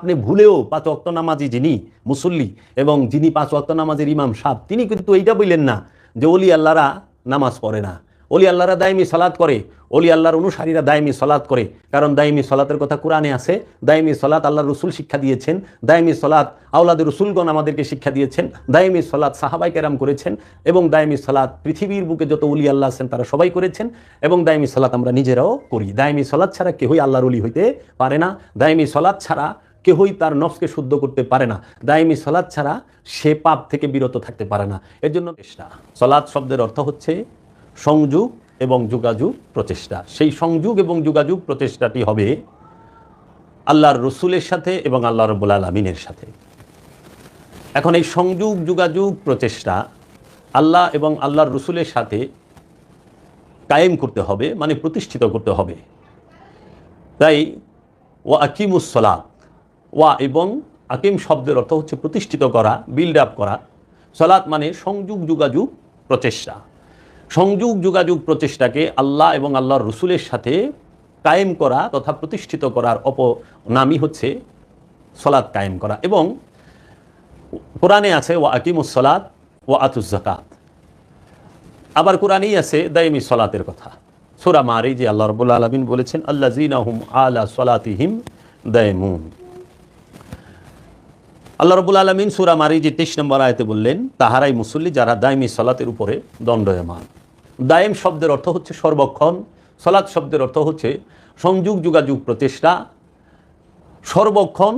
আপনি ভুলেও পাঁচ ওয়াক্ত নামাজি যিনি মুসল্লি এবং যিনি পাঁচ ওয়াক্ত নামাজের ইমাম সাহেব তিনি কিন্তু এইটা বললেন না যে অলি আল্লাহরা নামাজ পড়ে না, অলি আল্লাহরা দায়মি সালাত করে, অলি আল্লাহর অনুসারীরা দায়মি সালাত করে। কারণ দায়মি সালাতের কথা কোরআনে আছে, দায়মি সালাত আল্লাহর রসুল শিক্ষা দিয়েছেন, দায়মি সালাত আওলাদের রসুলগণ আমাদেরকে শিক্ষা দিয়েছেন, দায়মি সালাত সাহাবাই কেরাম করেছেন এবং দায়মি সালাত পৃথিবীর বুকে যত অলি আল্লাহ আছেন তারা সবাই করেছেন এবং দায়মি সালাত আমরা নিজেরাও করি। দায়মি সালাত ছাড়া কেউই আল্লাহর অলি হইতে পারে না, দায়মি সালাত ছাড়া কেউই তার নফসকে শুদ্ধ করতে পারে না, দায়মি সালাত ছাড়া সে পাপ থেকে বিরত থাকতে পারে না। এর জন্য চেষ্টা, সালাত শব্দের অর্থ হচ্ছে সংযোগ এবং যোগাযোগ প্রচেষ্টা। সেই সংযোগ এবং যোগাযোগ প্রচেষ্টাটি হবে আল্লাহর রসুলের সাথে এবং আল্লাহ রাব্বুল আলামিনের সাথে। এখন এই সংযোগ যোগাযোগ প্রচেষ্টা আল্লাহ এবং আল্লাহর রসুলের সাথে কায়েম করতে হবে, মানে প্রতিষ্ঠিত করতে হবে। তাই ওয়া আকিমুস সালাত, ওয়া এবং আকিম শব্দের অর্থ হচ্ছে প্রতিষ্ঠিত করা, বিল্ড আপ করা। সালাত মানে সংযোগ যোগাযোগ প্রচেষ্টা। সংযোগ যোগাযোগ প্রচেষ্টাকে আল্লাহ এবং আল্লাহর রসুলের সাথে কায়েম করা তথা প্রতিষ্ঠিত করার অপনামই হচ্ছে সালাত কায়েম করা। এবং কোরআনে আছে ওয়া আকিমুস সালাত ওয়া আতুজ যাকাত, আবার কোরআনেই আছে দায়মি সালাতের কথা। সূরা মারিজে আল্লাহ রাব্বুল আলামিন বলেছেন আল্লাযীনা হুম আলা সালাতিহিম দায়মুন। আল্লাহ রাব্বুল আলামিন সূরা মারিজে 23 নম্বর আয়াতে বললেন তাহারাই মুসল্লি যারা দায়মি সালাতের উপরে দণ্ডায়মান। দায়েম শব্দের অর্থ হচ্ছে সর্বক্ষণ, সালাত শব্দের অর্থ হচ্ছে সংযোগ যোগাযোগ প্রচেষ্টা। সর্বক্ষণ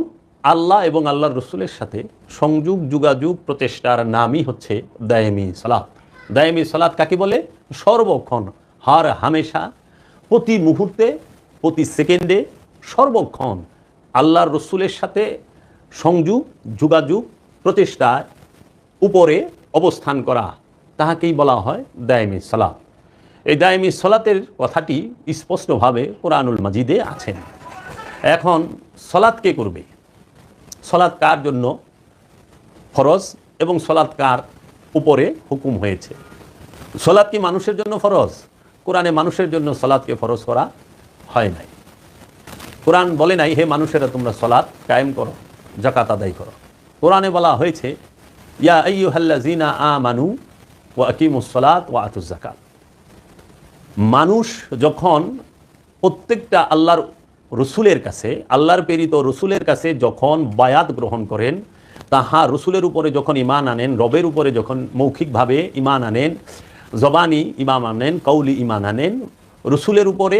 আল্লাহ এবং আল্লাহর রসুলের সাথে সংযোগ যোগাযোগ প্রচেষ্টার নামই হচ্ছে দায়েমি সালাত। দায়েমি সালাত কাকে বলে? সর্বক্ষণ, হার হামেশা, প্রতি মুহূর্তে, প্রতি সেকেন্ডে, সর্বক্ষণ আল্লাহর রসুলের সাথে সংযোগ যোগাযোগ প্রচেষ্টার উপরে অবস্থান করা, তাহাকেই বলা হয় দায়েমি সালাত। এই দায়েমি সালাতের কথাটি স্পষ্টভাবে কোরআনুল মাজিদে আছেন। এখন সালাত কে করবে? সালাত কার জন্য ফরজ এবং সালাত কার উপরে হুকুম হয়েছে? সালাত কি মানুষের জন্য ফরজ? কোরআনে মানুষের জন্য সালাতকে ফরজ করা হয় নাই। কোরআন বলে নাই হে মানুষেরা তোমরা সালাত কায়েম করো, যাকাত আদায় করো। কোরআনে বলা হয়েছে ইয়া আইয়ুহাল্লাযীনা আমানু ওয়া আকিমুস সালাত ওয়া আতুজ যাকাত। মানুষ যখন প্রত্যেকটা আল্লাহর রসুলের কাছে, আল্লাহর প্রেরিত রসুলের কাছে যখন বায়াত গ্রহণ করেন, তাহা রসুলের উপরে যখন ঈমান আনেন, রবের উপরে যখন মৌখিকভাবে ঈমান আনেন, জবানি ঈমান আনেন, কওলি ঈমান আনেন, রসুলের উপরে,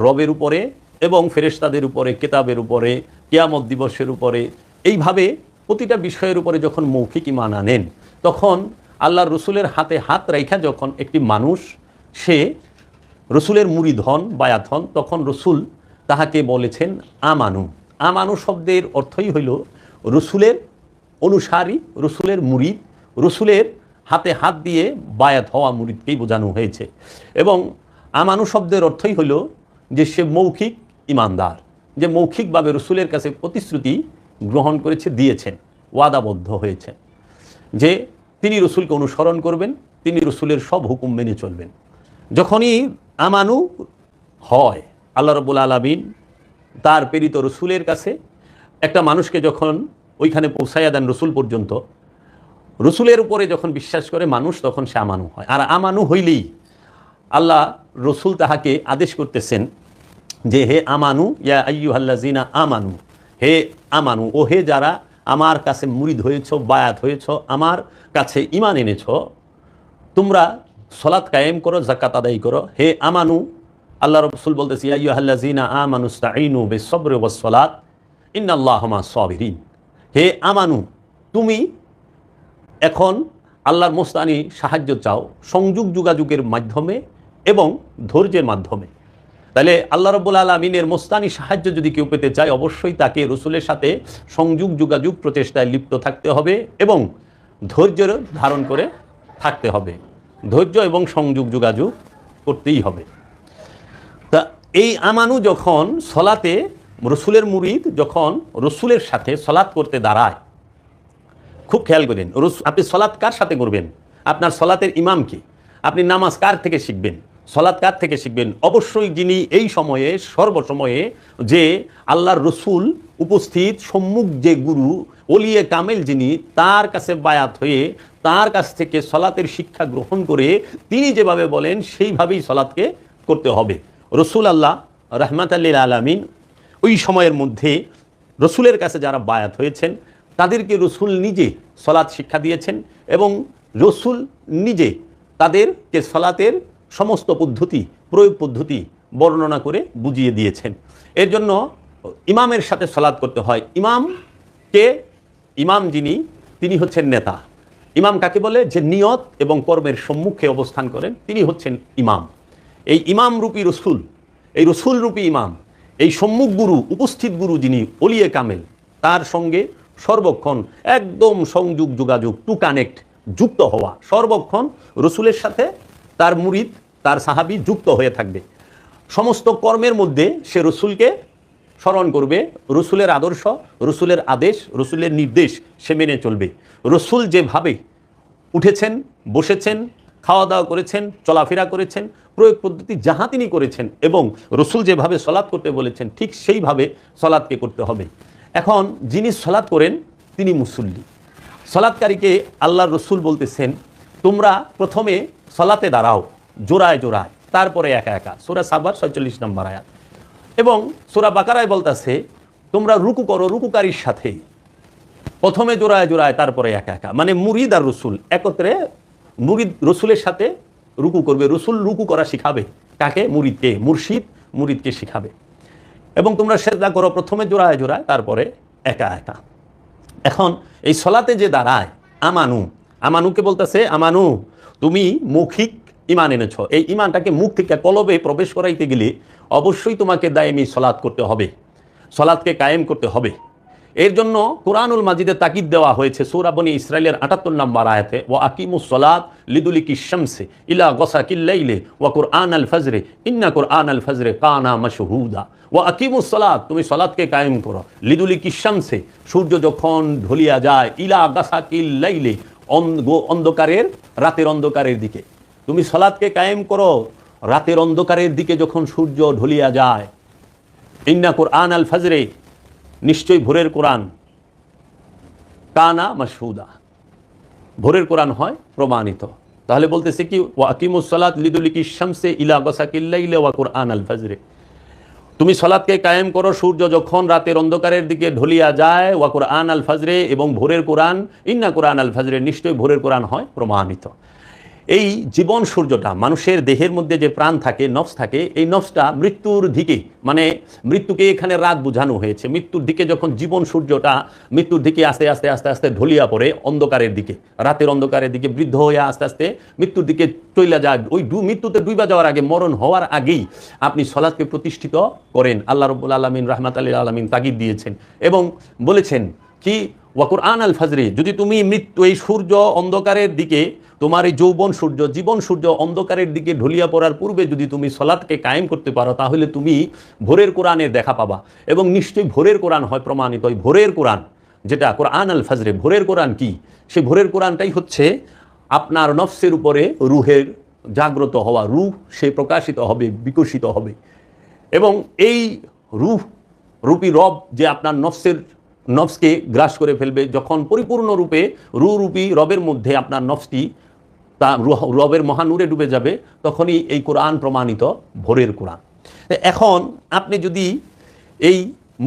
রবের উপরে এবং ফেরেশতাদের উপরে, কিতাবের উপরে, কিয়ামত দিবসের উপরে, এইভাবে প্রতিটা বিষয়ের উপরে যখন মৌখিক ঈমান আনেন, তখন আল্লাহর রসুলের হাতে হাত রাইখা যখন একটি মানুষ সে রসুলের মুরিদ হন, বায়াত হন, তখন রসুল তাহাকে বলেছেন আমানু। আমানু শব্দের অর্থই হইল রসুলের অনুসারী, রসুলের মুরিদ, রসুলের হাতে হাত দিয়ে বায়াত হওয়া মুরিদকেই বোঝানো হয়েছে। এবং আমানু শব্দের অর্থই হইল যে সে মৌখিক ইমানদার, যে মৌখিকভাবে রসুলের কাছে প্রতিশ্রুতি গ্রহণ করেছে, দিয়েছেন, ওয়াদাবদ্ধ হয়েছেন যে তিনি রসুলকে অনুসরণ করবেন, তিনি রসুলের সব হুকুম মেনে চলবেন। যখনই আমানু হয়, আল্লাহ রাব্বুল আলামিন তার প্রেরিত রসুলের কাছে একটা মানুষকে যখন ওইখানে পৌঁছাইয়া দেন রসুল পর্যন্ত, রসুলের উপরে যখন বিশ্বাস করে মানুষ, তখন সে আমানু হয়। আর আমানু হইলেই আল্লাহ রসুল তাহাকে আদেশ করতেছেন যে হে আমানু ইয়া আইয়ুহাল্লাযীনা আমানু, হে আমানু, ও হে যারা আমার কাছে মুরিদ হয়েছ, বায়াত হয়েছ, আমার কাছে ঈমান এনেছ, তোমরা সালাত কায়েম করো, যাকাত আদায় করো। হে আমানু, আল্লাহ রাসূল বলতেছে ইয়া আইয়ুহাল্লাযীনা আমানু ইসতাঈনু বিস-সাবরি ওয়াস-সালাত ইন্নাল্লাহা মা'আস-সাবিরিন। হে আমানু, তুমি এখন আল্লাহর মোস্তানি সাহায্য চাও সংযোগ যোগাযোগের মাধ্যমে এবং ধৈর্যের মাধ্যমে। তাহলে আল্লাহ রাব্বুল আলামিনের মোস্তানি সাহায্য যদি কেউ পেতে চায়, অবশ্যই তাকে রসুলের সাথে সংযোগ যোগাযোগ প্রচেষ্টায় লিপ্ত থাকতে হবে এবং ধৈর্য ধারণ করে থাকতে হবে। ধৈর্য এবং সংযোগ যোগাযোগ করতেই হবে। তা এই আমানু যখন সলাতে, রসুলের মুরিদ যখন রসুলের সাথে সলাত করতে দাঁড়ায়, খুব খেয়াল করেন, আপনি সলাত কার সাথে করবেন? আপনার সলাতের ইমাম কি? আপনি নামাজ কার থেকে শিখবেন? সলাত কার থেকে শিখবেন? অবশ্যই যিনি এই সময়ে সর্বসময়ে যে আল্লাহর রসুল উপস্থিত সম্মুখ যে গুরু ওলিয়ে কামেল যিনি, তার কাছে বায়াত হয়ে তার কাছ থেকে সলাতের শিক্ষা গ্রহণ করে তিনি যেভাবে বলেন সেইভাবেই সলাতকে করতে হবে। রসুল আল্লাহ রহমাতাল্লিল আলামিন ওই সময়ের মধ্যে রসুলের কাছে যারা বায়াত হয়েছেন তাদেরকে রসুল নিজে সলাৎ শিক্ষা দিয়েছেন এবং রসুল নিজে তাদেরকে সলাতের সমস্ত পদ্ধতি, প্রয়োগ পদ্ধতি বর্ণনা করে বুঝিয়ে দিয়েছেন। এর জন্য ইমামের সাথে সলাৎ করতে হয়। ইমাম যিনি, তিনি হচ্ছেন নেতা। ইমাম কাকে বলে? যে নিয়ত এবং কর্মের সম্মুখে অবস্থান করেন, তিনি হচ্ছেন ইমাম। এই ইমাম রূপী রসুল, এই রসুল রূপী ইমাম, এই সম্মুখ গুরু, উপস্থিত গুরু যিনি ওলিয়ে কামেল, তার সঙ্গে সর্বক্ষণ একদম সংযোগ, যোগাযোগ, টু কানেক্ট, যুক্ত হওয়া, সর্বক্ষণ রসুলের সাথে তার মুরিদ, তার সাহাবি যুক্ত হয়ে থাকবে। সমস্ত কর্মের মধ্যে সে রসুলকে স্মরণ করবে, রসুলের আদর্শ, রসুলের আদেশ, রসুলের নির্দেশ সে মেনে চলবে। রসুল যেভাবে উঠেছেন, বসেছেন, খাওয়া দাওয়া করেছেন, চলাফেরা করেছেন, প্রয়োগ পদ্ধতি যাহা তিনি করেছেন এবং রসুল যেভাবে সলাৎ করতে বলেছেন ঠিক সেইভাবে সলাৎকে করতে হবে। এখন যিনি সলাৎ করেন তিনি মুসল্লি। সলাৎকারীকে আল্লাহর রসুল বলতেছেন, তোমরা প্রথমে সলাতে দাঁড়াও জোড়ায় জোড়ায়, তারপরে একা একা। সূরা সাবার ৪৬ নম্বর আয়াত। এবং সূরা বাকারায় বলতেছে, তোমরা রুকু করো রুকুকারীর সাথে, প্রথমে জোড়ায় জোড়ায় তারপরে একা একা। মানে মুরিদ আর রসুল একত্রে, মুরিদ রসুলের সাথে রুকু করবে, রসুল রুকু করা শিখাবে কাকে? মুরিদকে। মুর্শিদ মুরিদকে শিখাবে। এবং তোমরা সেজদা করো প্রথমে জোড়ায় জোড়ায় তারপরে একা একা। এখন এই সলাতে যে দাঁড়ায়, আমানুকে বলতেছে, আমানু তুমি মৌখিক ইমান এনেছ, এই ইমানটাকে মুখ থেকে কলবে প্রবেশ করাইতে গেলে অবশ্যই তোমাকে দায়েমি সলাৎ করতে হবে, সলাৎকে কায়েম করতে হবে। এর জন্য কুরআনুল মাজিদে তাকিদ দেওয়া হয়েছে সূরা বনী ইসরাইলের ৭৮ নম্বর আয়াতে, ওয়া আকিমুস সালাত লিদুলিকিশ শামসি ইলা গাসাকিল লাইলি ওয়া কুরআনাল ফাজরি ইন্না কুরআনাল ফাজরি কানা মাশহুদা। ওয়া আকিমুস সালাত, তুমি সালাতকে কায়েম করো, লিদুলিকিশ শামসি, সূর্য যখন ঢলিয়া যায়, ইলা গাসাকিল লাইলি, অন্ধকারের, রাতের অন্ধকারের দিকে তুমি সালাতকে কায়েম করো, রাতের অন্ধকারের দিকে যখন সূর্য ঢলিয়া যায়। ইন্না কুরআনাল ফাজরি, নিশ্চয়ই ভোরের কোরআন, কানা মাশহুদা, ভোরের কোরআন হয় প্রমাণিত। তাহলে বলতেছে কি, ওয়া আকিমুস সালাত লিদুলিকিশ শামসি ইলা গাসাকিল লাইলি ওয়া কুরআনাল ফাজরি, তুমি সালাতকে কায়েম করো সূর্য যখন রাতের অন্ধকারের দিকে ঢলিয়া যায়, ওয়া কুরআনাল ফাজরি, এবং ভোরের কোরআন, ইন্না কুরআনাল ফাজরি, নিশ্চয়ই ভোরের কোরআন হয় প্রমাণিত। এই জীবন সূর্যটা, মানুষের দেহের মধ্যে যে প্রাণ থাকে, নফস থাকে, এই নফসটা মৃত্যুর দিকে, মানে মৃত্যুকে এখানে রাত বোঝানো হয়েছে, মৃত্যুর দিকে যখন জীবন সূর্যটা মৃত্যুর দিকে আস্তে আস্তে আস্তে আস্তে ঢলিয়া পড়ে অন্ধকারের দিকে, রাতের অন্ধকারের দিকে, বৃদ্ধ হয়ে আস্তে আস্তে মৃত্যুর দিকে চলে যায়, ওই মৃত্যুতে ডুইবা যাওয়ার আগে, মরণ হওয়ার আগেই আপনি সলাতকে প্রতিষ্ঠিত করেন। আল্লাহ রাব্বুল আলামিন রাহমাতাল্লিল আলামিন তাগিদ দিয়েছেন এবং বলেছেন কি, ওয়া কুরআনাল ফাজরি, যদি তুমি মৃত্যু, এই সূর্য অন্ধকারের দিকে, তোমার এই যৌবন সূর্য, জীবন সূর্য অন্ধকারের দিকে ঢলিয়া পড়ার পূর্বে যদি তুমি সলাতকে কায়েম করতে পারো, তাহলে তুমি ভোরের কোরআনের দেখা পাবা এবং নিশ্চয়ই ভোরের কোরআন হয় প্রমাণিত। ওই ভোরের কোরআন যেটা কুরআনুল ফাজরে, ভোরের কোরআন কি? সেই ভোরের কোরআনটাই হচ্ছে আপনার নফসের উপরে রুহের জাগ্রত হওয়া, রূহ সে প্রকাশিত হবে, বিকশিত হবে। এবং এই রূহ রূপী রব যে আপনার নফসকে গ্রাস করে ফেলবে, যখন পরিপূর্ণরূপে রূপী রবের মধ্যে আপনার নফসটি তা রবের মহানূরে ডুবে যাবে, তখনই এই কোরআন প্রমাণিত ভোরের কোরআন। এখন আপনি যদি এই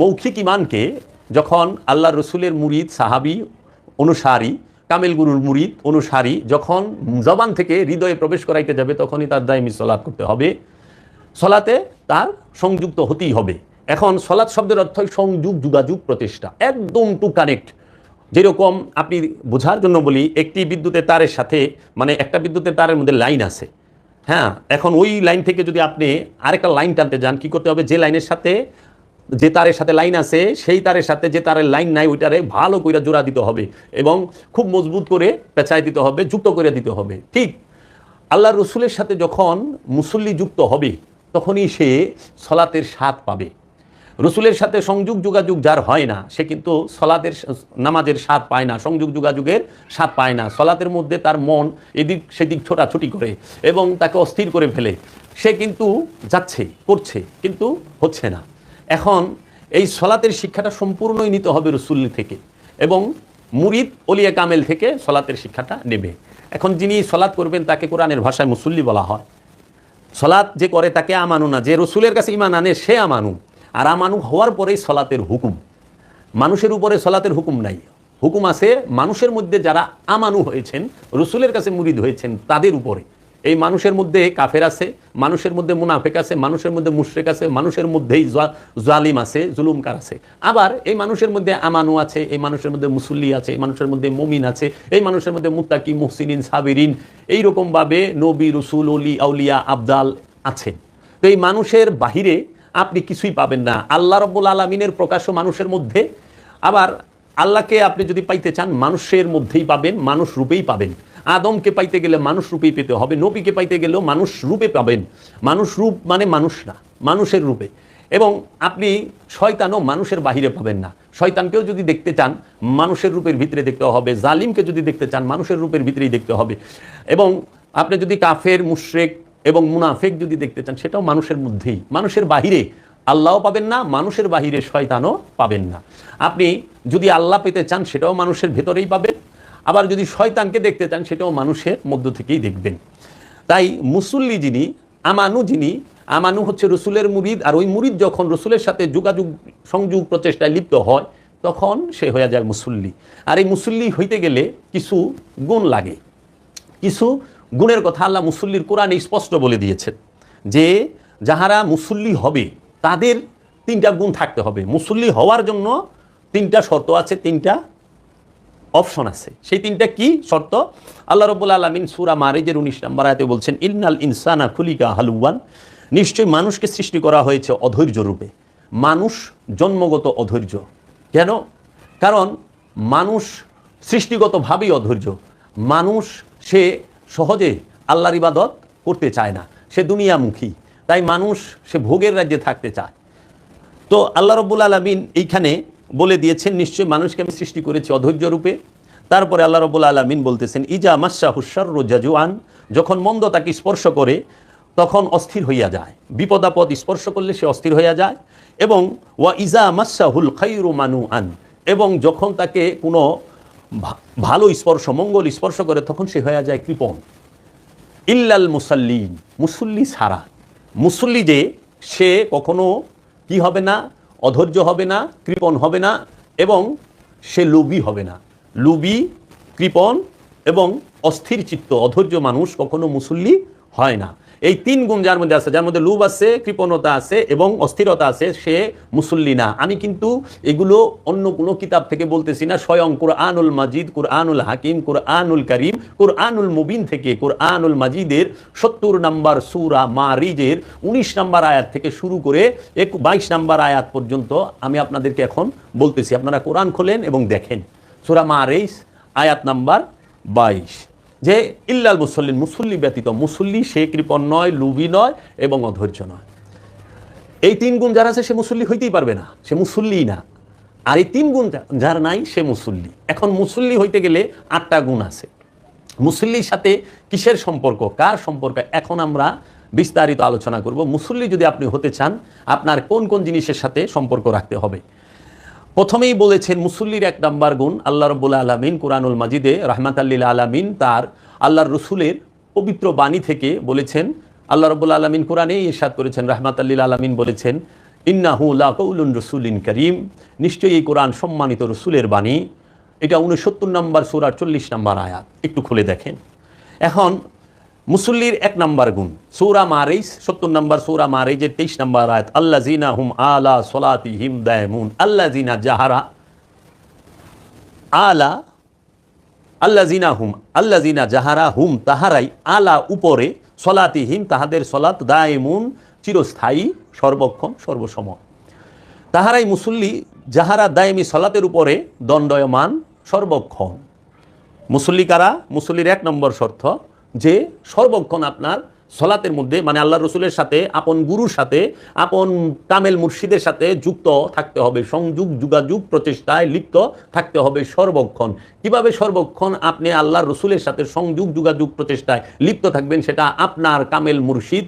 মৌখিক ইমানকে, যখন আল্লাহ রসুলের মুরিদ, সাহাবি, অনুসারী, কামেল গুরুর মুরিদ, অনুসারী যখন জবান থেকে হৃদয়ে প্রবেশ করাইতে যাবে, তখনই তার দায়মি সলাৎ করতে হবে, সলাতে তার সংযুক্ত হতেই হবে। এখন সলাৎ শব্দের অর্থ সংযোগ, যোগাযোগ, প্রতিষ্ঠা, একদম টু কানেক্ট। যেরকম আপনি বোঝার জন্য বলি, একটি বিদ্যুতের তারের সাথে, মানে একটা বিদ্যুতের তারের মধ্যে লাইন আছে, হ্যাঁ, এখন ওই লাইন থেকে যদি আপনি আরেকটা লাইন টানতে যান, কি করতে হবে? যে লাইনের সাথে, যে তারের সাথে লাইন আছে, সেই তারের সাথে যে তারের লাইন নাই, ওইটারে ভালো করে জোড়া দিতে হবে এবং খুব মজবুত করে পেঁচাই দিতে হবে, যুক্ত করে দিতে হবে। ঠিক আল্লাহ রসুলের সাথে যখন মুসল্লি যুক্ত হবে, তখনই সে সলাতের স্বাদ পাবে। রসুলের সাথে সংযোগ যোগাযোগ যার হয় না, সে কিন্তু সলাতের, নামাজের স্বাদ পায় না, সংযোগ যোগাযোগের স্বাদ পায় না। সলাতের মধ্যে তার মন এদিক সেদিক ছোটাছুটি করে এবং তাকে অস্থির করে ফেলে। সে কিন্তু যাচ্ছে, করছে, কিন্তু হচ্ছে না। এখন এই সলাতের শিক্ষাটা সম্পূর্ণই নিতে হবে রসুল থেকে, এবং মুরিদ ওলিয়া কামেল থেকে সলাতের শিক্ষাটা নেবে। এখন যিনি সলাৎ করবেন তাকে কোরআনের ভাষায় মুসল্লি বলা হয়। সলাৎ যে করে তাকে আমানু না, যে রসুলের কাছে ঈমান আনে সে আমানু। আর আমানু হওয়ার পরেই সলাতের হুকুম। মানুষের উপরে সলাতের হুকুম নাই, হুকুম আছে মানুষের মধ্যে যারা আমানু হয়েছেন, রসুলের কাছে মুরিদ হয়েছেন তাদের উপরে। এই মানুষের মধ্যে কাফের আছে, মানুষের মধ্যে মুনাফেক আছে, মানুষের মধ্যে মুশরিক আছে, মানুষের মধ্যেই জালিম আছে, জুলুমকার আছে। আবার এই মানুষের মধ্যে আমানু আছে, এই মানুষের মধ্যে মুসল্লি আছে, এই মানুষের মধ্যে মুমিন আছে, এই মানুষের মধ্যে মুত্তাকি, মুহসিনিন, সাবিরিন, এইরকমভাবে নবী, রসুল, অলি, আউলিয়া, আবদাল আছেন। তো এই মানুষের বাহিরে আপনি কিছুই পাবেন না। আল্লাহ রাব্বুল আলামিনের প্রকাশ্য মানুষের মধ্যে। আবার আল্লাহকে আপনি যদি পাইতে চান মানুষের মধ্যেই পাবেন, মানুষ রূপেই পাবেন। আদমকে পাইতে গেলে মানুষ রূপেই পেতে হবে, নবীকে পাইতে গেলেও মানুষ রূপে পাবেন। মানুষ রূপ মানে মানুষ না, মানুষের রূপে। এবং আপনি শয়তানও মানুষের বাহিরে পাবেন না। শয়তানকেও যদি দেখতে চান মানুষের রূপের ভিতরে দেখতে হবে, জালিমকে যদি দেখতে চান মানুষের রূপের ভিতরেই দেখতে হবে। এবং আপনি যদি কাফের, মুশরিক এবং মুনাফেক যদি দেখতে চান সেটাও মানুষের মধ্যেই, মানুষের বাহিরে আল্লাহও পাবেন না, মানুষের বাহিরে শয়তানও পাবেন না। আপনি যদি আল্লাহ পেতে চান সেটাও মানুষের ভেতরেই পাবেন, আবার যদি শয়তানকে দেখতে চান সেটাও মানুষের মধ্য থেকেই দেখবেন। তাই মুসল্লি যিনি, আমানু হচ্ছে রসুলের মুরিদ। আর ওই মুরিদ যখন রসুলের সাথে যোগাযোগ সংযোগ প্রচেষ্টায় লিপ্ত হয় তখন সে হয়ে যায় মুসল্লি। আর এই মুসল্লি হইতে গেলে কিছু গুণ লাগে। কিছু গুণের কথা আল্লাহ মুসল্লির কোরআনে স্পষ্ট বলে দিয়েছেন যে যাহারা মুসল্লি হবে তাদের 3টা গুণ থাকতে হবে। মুসল্লি হওয়ার জন্য 3টা শর্ত আছে, 3টা অপশন আছে। সেই 3টা কি শর্ত? আল্লাহ রাব্বুল আলামিন সূরা মারিজের 19 নম্বর আয়াতে বলছেন, ইন্নাল ইনসানা খুলিকা হালুয়ান, নিশ্চয়ই মানুষকে সৃষ্টি করা হয়েছে অধৈর্য রূপে। মানুষ জন্মগত অধৈর্য। কেন? কারণ মানুষ সৃষ্টিগতভাবেই অধৈর্য। মানুষ সে সহজে আল্লাহর ইবাদত করতে চায় না, সে দুনিয়ামুখী। তাই মানুষ সে ভোগের রাজ্যে থাকতে চায়। তো আল্লাহ রাব্বুল আলামিন এইখানে বলে দিয়েছেন নিশ্চয়ই মানুষকে আমি সৃষ্টি করেছি অধৈর্য রূপে। তারপরে আল্লাহ রাব্বুল আলামিন বলতেছেন, ইজা মাসসাহুশ শাররু জাজুআন, যখন মন্দ তাকে স্পর্শ করে তখন অস্থির হইয়া যায়। বিপদ আপদ স্পর্শ করলে সে অস্থির হইয়া যায়। এবং ওয়া ইজা মাসসাহুল খায়রু মানুআন, এবং যখন তাকে কোনো ভালো স্পর্শ, মঙ্গল স্পর্শ করে তখন সে হইয়া যায় কৃপণ। ইল্লাল মুসাল্লিন, মুসল্লি ছাড়া। মুসল্লি যে সে কখনো কি হবে না, অধৈর্য হবে না, কৃপণ হবে না, এবং সে লোভী হবে না। লোভী, কৃপণ এবং অস্থির চিত্ত, অধৈর্য মানুষ কখনো মুসল্লি হয় না। এই 3 গুণ যার মধ্যে আছে, যার মধ্যে লোভ আছে, কৃপণতা আছে এবং অস্থিরতা আছে, সে মুসল্লি না। আমি কিন্তু এগুলো অন্য কোনো কিতাব থেকে বলতেছি না, স্বয়ং কুরআনুল মাজিদ, কুরআনুল হাকিম, কুরআনুল কারীম, কুরআনুল মুবিন থেকে, কুরআনুল মাজিদের 70 নম্বর সূরা মারিজের 19 নম্বর আয়াত থেকে শুরু করে 22 নম্বর আয়াত পর্যন্ত আমি আপনাদেরকে এখন বলতেছি। আপনারা কোরআন খোলেন এবং দেখেন সূরা মারিজ আয়াত নাম্বার 22, যে ইল্লাল মুসল্লিন, মুসল্লি ব্যতীত। মুসল্লি সে কৃপণ নয়, লুবি নয় এবং অধৈর্য নয়। এই 3 গুণ যার আছে সে মুসল্লি হইতেই পারবে না, সে মুসল্লি না। আর এই 3 গুণ যার নাই সে মুসল্লি। এখন মুসল্লি হইতে গেলে 8টা গুণ আছে। মুসল্লির সাথে কিসের সম্পর্ক, কার সম্পর্ক, এখন আমরা বিস্তারিত আলোচনা করব। মুসল্লি যদি আপনি হতে চান আপনার কোন কোন জিনিসের সাথে সম্পর্ক রাখতে হবে। প্রথমেই বলেছেন মুসল্লির 1 নম্বর গুণ, আল্লাহ রাব্বুল আলামিন কুরআনুল মাজিদে রাহমাতাল লিল আলামিন তার আল্লাহর রসুলের পবিত্র বাণী থেকে বলেছেন। আল্লাহ রাব্বুল আলামিন কোরআনে ইরশাদ করেছেন, রাহমাতাল লিল আলামিন বলেছেন, ইন্নাহু লাকাউলুন রাসূলিন কারীম, নিশ্চয়ই এই কোরআন সম্মানিত রসুলের বাণী। এটা 69 নম্বর সূরার 40 নম্বর আয়াত, একটু খুলে দেখেন। এখন মুসল্লির 1 নম্বর গুণ, সূরা মারিজ 70 নম্বর সূরা মারিজের 23 নম্বর আয়াত, আল্লাযিনা হুম আলা সলাতিহিম দায়মুন, আল্লাযিনা যাহারা আলা, আল্লাযিনা যাহারা হুম তাহারাই, আলা উপরে, সলাতিহিম তাহাদের সলাত, দায়মুন চিরস্থায়ী, সর্বক্ষণ সর্বসময়। তাহারাই মুসল্লি যাহারা দায়মি সলাতের উপরে দণ্ডায়মান সর্বক্ষণ। মুসল্লি কারা? মুসল্লির 1 নম্বর শর্ত যে সর্বক্ষণ আপনার সলাতের মধ্যে, মানে আল্লাহ রসুলের সাথে, আপন গুরুর সাথে, আপন কামেল মুর্শিদের সাথে যুক্ত থাকতে হবে, সংযোগ যোগাযোগ প্রচেষ্টায় লিপ্ত থাকতে হবে সর্বক্ষণ। কিভাবে সর্বক্ষণ আপনি আল্লাহ রসুলের সাথে সংযোগ যোগাযোগ প্রচেষ্টায় লিপ্ত থাকবেন সেটা আপনার কামেল মুর্শিদ,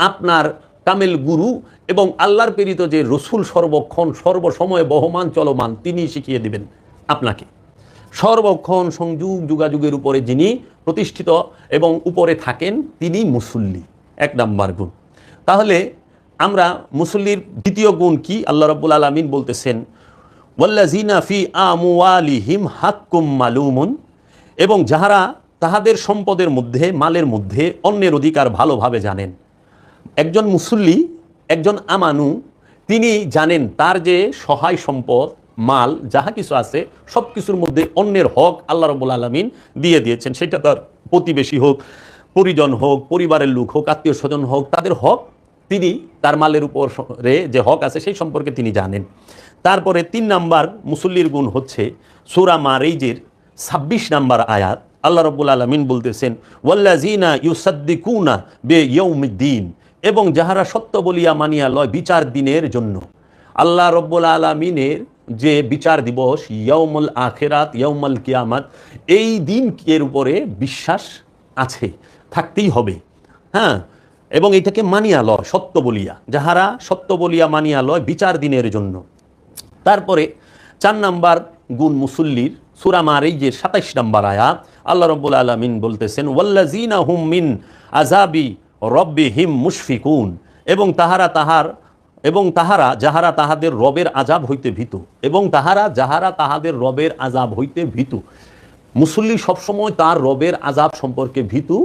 আপনার কামেল গুরু এবং আল্লাহর প্রেরিত যে রসুল সর্বক্ষণ সর্বসময়ে বহমান চলমান, তিনি শিখিয়ে দিবেন আপনাকে। সর্বক্ষণ সংযোগ যোগাযোগের উপরে যিনি প্রতিষ্ঠিত এবং উপরে থাকেন, তিনি মুসল্লি, 1 নাম্বার গুণ। তাহলে আমরা মুসল্লির দ্বিতীয় গুণ কি? আল্লাহ রাব্বুল আলামিন বলতেছেন, ওয়াল্লাযিনা ফি আমওয়ালিহিম হাক্কুম মালুমুন, এবং যাহারা তাহাদের সম্পদের মধ্যে, মালের মধ্যে অন্যের অধিকার ভালোভাবে জানেন। একজন মুসল্লি, একজন আমানু, তিনি জানেন তার যে সহায় সম্পদ, মাল যাহা কিছু আছে, সব কিছুর মধ্যে অন্যের হক আল্লাহ রাব্বুল আলামিন দিয়ে দিয়েছেন। সেটা তার প্রতিবেশী হোক, পরিজন হোক, পরিবারের লোক হোক, আত্মীয় স্বজন হোক, তাদের হক তিনি তার মালের উপরে যে হক আছে সেই সম্পর্কে তিনি জানেন। তারপরে 3 নাম্বার মুসল্লির গুণ হচ্ছে সূরা মারিজের 26 নাম্বার আয়াত। আল্লাহ রাব্বুল আলামিন বলতেছেন, ওয়াল্লাযিনা ইউসাদ্দিকুনা বিয়াউমিদ্দিন, এবং যাহারা সত্য বলিয়া মানিয়া লয় বিচার দিনের জন্য। আল্লাহ রাব্বুল আলামিনের যে বিচার দিবস, ইয়াউমুল আখিরাত, ইয়াউমুল কিয়ামাত, এই দিনের উপরে বিশ্বাস আছে, থাকতেই হবে। হ্যাঁ, এবং এটাকে মানিয়া লয়, সত্য বলিয়া, যাহারা সত্য বলিয়া মানিয়া লয় বিচার দিনের জন্য। তারপরে 4 নাম্বার গুণ মুসল্লির, সূরা মারিজের 27 নাম্বার আয়াত। আল্লাহ রাব্বুল আলামিন বলতেছেন, ওয়াল্লাযিনা হুম মিন আযাবি রব্বিহিম মুশফিকুন, এবং তাহারা যাহারা তাহাদের রবের আযাব হইতে ভীতু, এবং যাহারা তাহাদের রবের আযাব হইতে ভীতু। মুসল্লি সবসময় তার রবের আযাব সম্পর্কে ভীতু,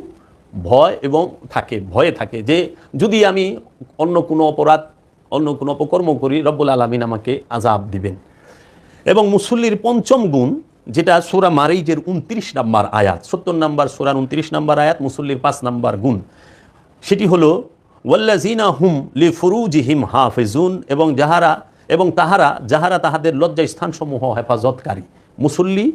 ভয়ে থাকে যে যদি আমি অন্য কোনো অপরাধ, অন্য কোনো অপকর্ম করি, রব্বুল আলামিন আমাকে আযাব দিবেন। এবং মুসল্লির 5ম গুণ, যেটা সূরা মারিজের 29 নাম্বার আয়াত, 70 নাম্বার সূরার 29 নাম্বার আয়াত, মুসল্লির 5 নাম্বার গুণ, সেটি হলো ওয়াল্লাযিনা হুম লিফুরুজিহিম হাফিজুন, এবং যাহারা তাহাদের লজ্জা স্থানসমূহ হেফাজতকারী। মুসল্লি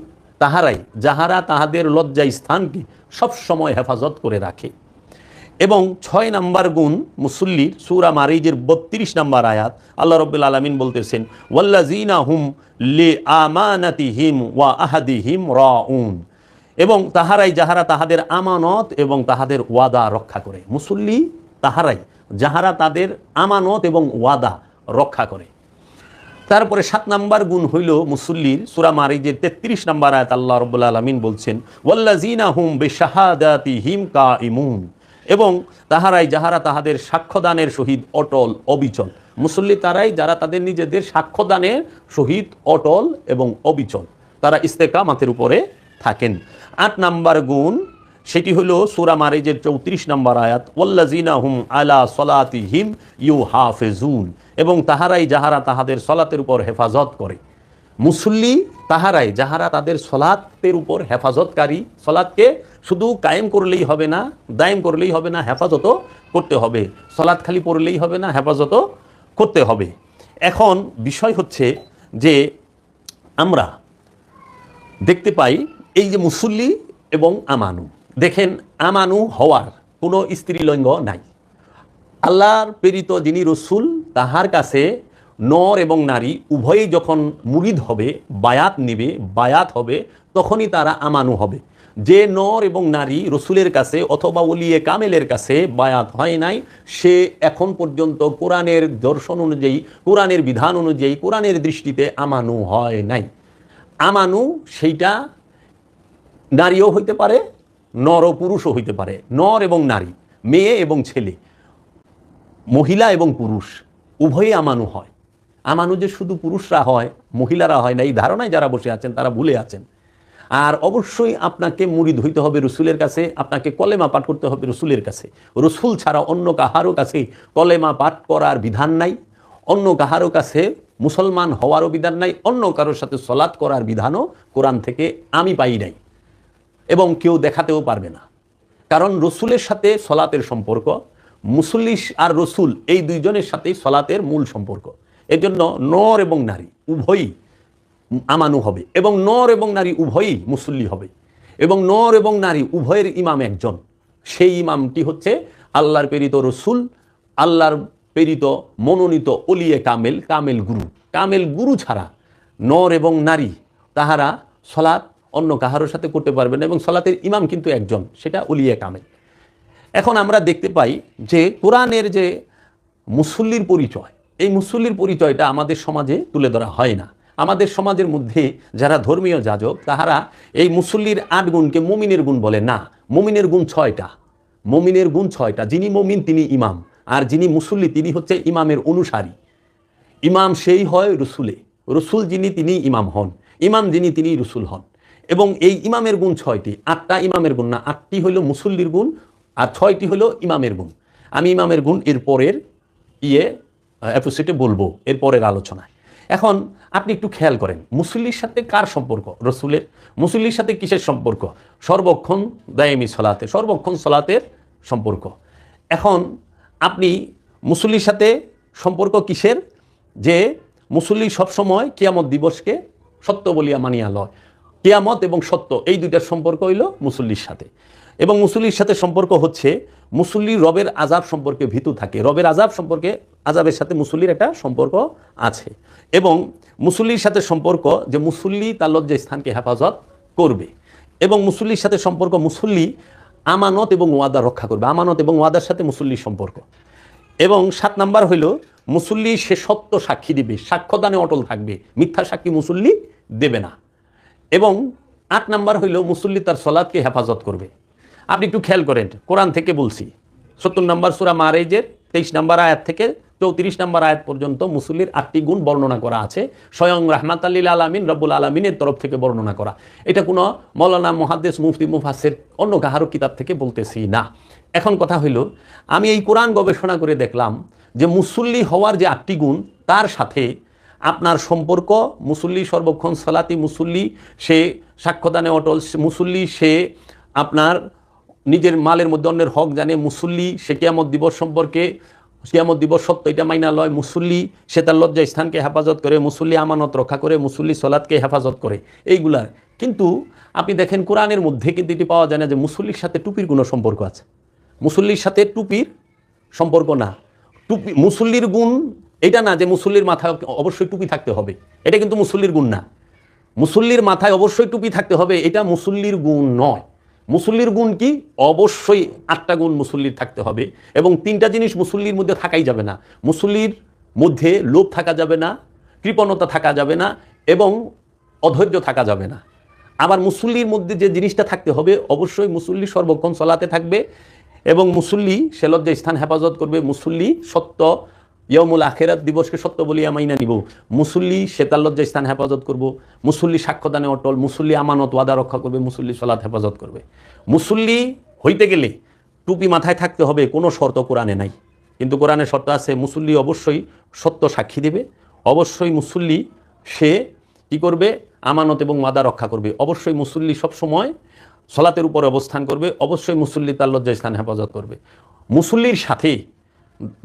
তাহারাই যাহারা তাহাদের লজ্জা স্থানকে সবসময় হেফাজত করে রাখে। এবং 6 নাম্বার গুণ মুসল্লির, সূরা মারিজের 32 নাম্বার আয়াত। আল্লাহ রাব্বুল আলামিন বলতেছেন, ওয়াল্লাযিনা হুম লিআমানাতিহিম ওয়া আহাদিহিম রাউন, এবং তাহারাই যাহারা তাহাদের আমানত এবং তাহাদের ওয়াদা রক্ষা করে। মুসল্লি তাহারাই যাহারা তাদের আমানত এবং ওয়াদা রক্ষা করে। তারপরে 7 নাম্বার গুণ হইল মুসল্লির, সূরা মারিজের 33 নাম্বার আয়াত। আল্লাহ রাব্বুল আলামিন বলছেন, ওয়াল্লাযিনা হুম বিশাহাদাতিহিম কাইমুন, এবং তাহারাই যাহারা তাহাদের সাক্ষ্যদানের সহিত অটল অবিচল। মুসল্লি তারাই যারা তাদের নিজেদের সাক্ষ্যদানের সহিত অটল এবং অবিচল, তারা ইস্তেকামাতের উপরে থাকেন। 8 নাম্বার গুণ, সেটি হলো সূরা মারিজের 34 নাম্বার আয়াত। ওয়াল্লাযিনা হুম আলা সলাতিহিম ইউহাফিজুন, এবং তাহারাই যাহারা তাহাদের সলাতের উপর হেফাজত করে। মুসল্লি তাহারাই যাহারা তাদের সলাতের উপর হেফাজতকারী। সলাতকে শুধু কায়েম করলেই হবে না, দায়েম করলেই হবে না, হেফাজতও করতে হবে। সলাত খালি পড়লেই হবে না, হেফাজতও করতে হবে। এখন বিষয় হচ্ছে যে আমরা দেখতে পাই এই যে মুসল্লি এবং আমানু, দেখেন আমানু হওয়ার কোনো স্ত্রীলিঙ্গ নাই। আল্লাহর প্রেরিত যিনি রসুল, তাহার কাছে নর এবং নারী উভয়ই যখন মুরিদ হবে, বায়াত হবে, তখনই তারা আমানু হবে। যে নর এবং নারী রসুলের কাছে অথবা ওলিয়ে কামেলের কাছে বায়াত হয় নাই, সে এখন পর্যন্ত কোরআনের দর্শন অনুযায়ী, কোরআনের বিধান অনুযায়ী, কোরআনের দৃষ্টিতে আমানু হয় নাই। আমানু সেইটা নারীও হইতে পারে, নর ও পুরুষও হইতে পারে। নর এবং নারী, মেয়ে এবং ছেলে, মহিলা এবং পুরুষ উভয়ই আমানু হয়। আমানু যে শুধু পুরুষরা হয়, মহিলারা হয় না, এই ধারণায় যারা বসে আছেন তারা ভুলে আছেন। আর অবশ্যই আপনাকে মুরিদ হইতে হবে রসুলের কাছে, আপনাকে কলেমা পাঠ করতে হবে রসুলের কাছে। রসুল ছাড়া অন্য কাহারও কাছে কলেমা পাঠ করার বিধান নাই, অন্য কাহারও কাছে মুসলমান হওয়ারও বিধান নাই, অন্য কারোর সাথে সলাৎ করার বিধানও কোরআন থেকে আমি পাই নাই, এবং কেউ দেখাতেও পারবে না। কারণ রসুলের সাথে সলাতের সম্পর্ক, মুসল্লি আর রসুল এই দুইজনের সাথেই সলাতের মূল সম্পর্ক। এজন্য নর এবং নারী উভয়ই আমানু হবে, এবং নর এবং নারী উভয়ই মুসল্লি হবে, এবং নর এবং নারী উভয়ের ইমাম একজন। সেই ইমামটি হচ্ছে আল্লাহর প্রেরিত রসুল, আল্লাহর প্রেরিত মনোনীত ওলিয়ে কামেল, কামেল গুরু ছাড়া নর এবং নারী তাহারা সলাৎ অন্য কাহারোর সাথে করতে পারবে না, এবং সলাতের ইমাম কিন্তু একজন, সেটা ওলিয়ে কামেল। এখন আমরা দেখতে পাই যে কোরআনের যে মুসল্লির পরিচয়, এই মুসল্লির পরিচয়টা আমাদের সমাজে তুলে ধরা হয় না। আমাদের সমাজের মধ্যে যারা ধর্মীয় যাজক তাহারা এই মুসল্লির 8 গুণকে মুমিনের গুণ বলে না। মুমিনের গুণ 6টা, মুমিনের গুণ 6টা। যিনি মুমিন তিনি ইমাম, আর যিনি মুসল্লি তিনি হচ্ছে ইমামের অনুসারী। ইমাম সেই হয় রসুলে, রসুল যিনি তিনি ইমাম হন, ইমাম যিনি তিনি রসুল হন। এবং এই ইমামের গুণ 6টি, 8টা ইমামের গুণ না, 8টি হলো মুসল্লির গুণ আর 6টি হলো ইমামের গুণ। আমি ইমামের গুণ এর পরের এপিসোডে বলবো, এর পরের আলোচনায়। এখন আপনি একটু খেয়াল করেন মুসল্লির সাথে কার সম্পর্ক? রসুলের। মুসল্লির সাথে কিসের সম্পর্ক? সর্বক্ষণ দায়েমি সলাতে, সর্বক্ষণ সলাতের সম্পর্ক। এখন আপনি মুসল্লির সাথে সম্পর্ক কিসের? যে মুসল্লি সবসময় কিয়ামত দিবসকে সত্য বলিয়া মানিয়া লয়। কিয়ামত এবং সত্য এই দুইটার সম্পর্ক হইল মুসল্লির সাথে। এবং মুসল্লির সাথে সম্পর্ক হচ্ছে মুসল্লি রবের আযাব সম্পর্কে ভীতু থাকে। রবের আযাব সম্পর্কে, আযাবের সাথে মুসল্লির একটা সম্পর্ক আছে। এবং মুসল্লির সাথে সম্পর্ক যে মুসল্লি তার লজ্জা স্থানকে হেফাজত করবে। এবং মুসল্লির সাথে সম্পর্ক মুসল্লি আমানত এবং ওয়াদা রক্ষা করবে। আমানত এবং ওয়াদার সাথে মুসল্লির সম্পর্ক। এবং 7 নাম্বার হইল মুসল্লি সে সত্য সাক্ষী দিবে, সাক্ষ্যদানে অটল থাকবে, মিথ্যা সাক্ষী মুসল্লি দেবে না। এবং 8 নাম্বার হইল মুসল্লি তার সলাতকে হেফাজত করবে। আপনি একটু খেয়াল করেন, কোরআন থেকে বলছি 70 নম্বর সূরা মারেজের 23 নম্বর আয়াত থেকে 34 নম্বর আয়াত পর্যন্ত মুসল্লির 8টি গুণ বর্ণনা করা আছে, স্বয়ং রাহমাতাল লিল আলামিন রব্বুল আলামিনের তরফ থেকে বর্ণনা করা। এটা কোনো মৌলানা মুহাদ্দিস মুফতি মুফাসসির অন্য কাহারও কিতাব থেকে বলতেছি না। এখন কথা হইল, আমি এই কোরআন গবেষণা করে দেখলাম যে মুসল্লি হওয়ার যে 8টি গুণ তার সাথে আপনার সম্পর্ক, মুসল্লি সর্বক্ষণ সালাতি, মুসল্লি সে সাক্ষ্যদানে অটল, মুসল্লি সে আপনার নিজের মালের মধ্যে অন্যের হক জানে, মুসল্লি সে কিয়ামত দিবস সম্পর্কে, কিয়ামত দিবস সত্য এটা মাইনা লয়, মুসল্লি সে তার লজ্জা স্থানকে হেফাজত করে, মুসল্লি আমানত রক্ষা করে, মুসল্লি সলাতকে হেফাজত করে, এইগুলার। কিন্তু আপনি দেখেন কোরআনের মধ্যে কিন্তু এটি পাওয়া যায় না যে মুসল্লির সাথে টুপির কোনো সম্পর্ক আছে। মুসল্লির সাথে টুপির সম্পর্ক না। টুপি মুসল্লির গুণ এটা না যে মুসল্লির মাথায় অবশ্যই টুপি থাকতে হবে, এটা কিন্তু মুসল্লির গুণ না। মুসল্লির মাথায় অবশ্যই টুপি থাকতে হবে এটা মুসল্লির গুণ নয়। মুসল্লির গুণ কি? অবশ্যই 8টা গুণ মুসল্লির থাকতে হবে। এবং 3টা জিনিস মুসল্লির মধ্যে থাকাই যাবে না। মুসল্লির মধ্যে লোভ থাকা যাবে না, কৃপণতা থাকা যাবে না, এবং অধৈর্য থাকা যাবে না। আবার মুসল্লির মধ্যে যে জিনিসটা থাকতে হবে, অবশ্যই মুসল্লি সর্বক্ষণ সলাতে থাকবে এবং মুসল্লি সে লজ্জা স্থান হেফাজত করবে, মুসল্লি সত্য ইয়াউমুল আখিরাত দিবসকে সত্য বলিয়া মাইনা নিব, মুসল্লি সে তার লজ্জা স্থান হেফাজত করব, মুসল্লি সাক্ষ্যদানে অটল, মুসল্লি আমানত ওয়াদা রক্ষা করবে, মুসল্লি সলাত হেফাজত করবে। মুসল্লি হইতে গেলে টুপি মাথায় থাকতে হবে, কোনো শর্ত কোরআনে নাই। কিন্তু কোরআনে শর্ত আছে, মুসল্লি অবশ্যই সত্য সাক্ষী দেবে, অবশ্যই মুসল্লি সে কি করবে? আমানত এবং ওয়াদা রক্ষা করবে, অবশ্যই মুসল্লি সবসময় সলাতের উপর অবস্থান করবে, অবশ্যই মুসল্লি তার লজ্জা স্থান হেফাজত করবে। মুসল্লির সাথে